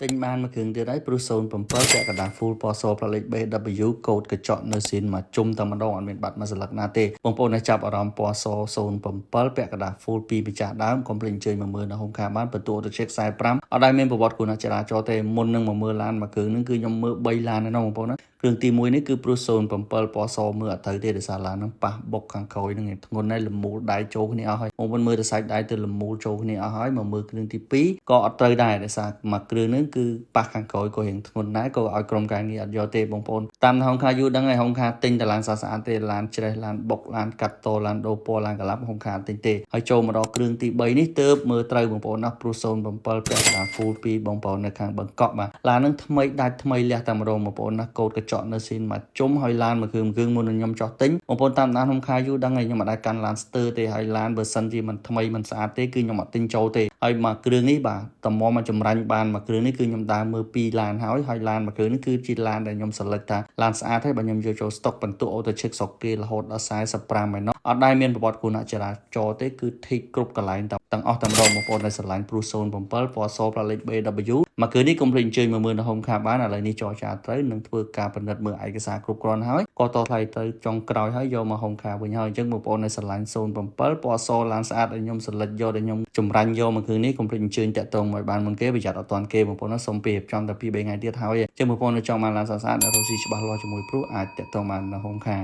ទិញបានមួយគ្រឿងទៀតហើយព្រោះ07ពាក់កណ្ដាល full ពណ៌សផ្លាកលេខ BW កូដកញ្ចក់នៅស៊ីនមកជុំតែម្ដងអត់មានបាត់មួយសន្លឹកណាទេបងប្អូនដែលចាប់អារម្មណ៍ពណ៌ស07ពាក់កណ្ដាល full ពីម្ចាស់ដើមកុំភ្លេចអញ្ជើញមកមើលនៅហុងខាបានបន្ទូទៅ check 45អត់ដែលមានប្រវត្តិគូណាចរាចរណ៍ទេមុននឹងមកមើលឡានមួយគ្រឿងហ្នឹងគឺខ្ញុំមើល3ឡានហ្នឹងបងប្អូនណាគ្រឿងទី1នេះគឺព្រោះ07ពណ៌សមើលអត់ទៅទេដោយសារឡានហ្នឹងប៉ះបុកខាងក្រោយហ្នឹងធ្ងន់ហើយលមូលដៃចូលគ្នាអស់ហើយបងប្អូនមើលទៅសាច់ដៃទៅលមូលចូលគ្នាអស់ហើយមកមើលគ្រឿងទី2ក៏អត់ត្រូវដែរដោយសារមួយគ្រឿងហ្នឹងគឺប៉ះខាងក្រោយក៏រៀងធ្ងន់ដែរក៏ឲ្យក្រុមការងារអត់យកទេបងប្អូនតាមហុងខាយូរដឹងហើយហុងខាទិញតែឡានស្អាតទេឡានច្រេះឡានបុកឡានកាត់តឡានដូរពណ៌ឡានកឡាប់ហុងខាទិញទេហើយចូលមកដល់គ្រឿងទី3នេះទើបមើលត្រូវបងប្អូនណាព្រោះ07ពាក់កណ្ដាល full ពីបងប្អូននៅខាងបង្កក់បាទឡានហ្នឹងថ្មីដាច់ថ្មីលះតែម្ដងបងប្អូនណាកូដកញ្ចក់នៅស៊ីនមកជុំហើយឡានមួយគ្រឿងមុននឹងខ្ញុំចោះទិញបងប្អូនតាមដានហុងខាយូរដឹងហើយខ្ញុំអត់ដែលកាន់ឡានស្ទើរទេហើយឡានបើសិនជាមិនថ្មីមិនស្អាតទេគឺខ្ញុំអត់ទិញចូលទេហើយមកគ្រឿងនេះបាទតមមកចម្រាញ់បានមកគ្រឿងនេះគឺខ្ញុំដើរមើល2ឡានហើយឡានមួយគ្រឿងនេះគឺជាឡានដែលខ្ញុំ select ថាឡានស្អាតហើយបើខ្ញុំយកចូល stock បន្ទុក auto check ស្រុកគេរហូតដល់45ហើយណោះអត់ដែលមានប្រវត្តិគូណាចរាចរណ៍ទេគឺធីកគ្រប់កន្លែងទាំងអស់តែម្ដងបងប្អូនដែលស្រឡាញ់ព្រោះ07ពណ៌សផ្លាកលេខ BW មកគ្រឿងនេះកុំភ្លេចអញ្ជើញមកមើលនៅ home car បានឥឡូវនេះចរចាត្រូវនឹងធ្វើការពិនិត្យមើលឯកសារគ្រប់គ្រាន់ហើយក៏តថ្លៃទៅចុងក្រោយហើយយកមក home car វិញហើយអញ្ចឹងបងប្អូនដែលស្រឡាញ់07ពណ៌សឡានស្អាតដែលខ្ញុំ select យកដែលខ្ញុំចម្រាញ់យកមកគ្រឿងនេះកុំភ្លេចអញ្ជើញតាក់ទងមកបានមុនគេប្រយ័ត្នអត់ទាន់គេបងប្អូនណាសូមពីរៀបចំតែ2-3ថ្ងៃទៀតហើយអញ្ចឹងបងប្អូននៅចង់បានឡានស្អាតៗនៅរកស៊ីច្បាស់លាស់ជាមួយព្រោះអាចតាក់ទងបាននៅ home car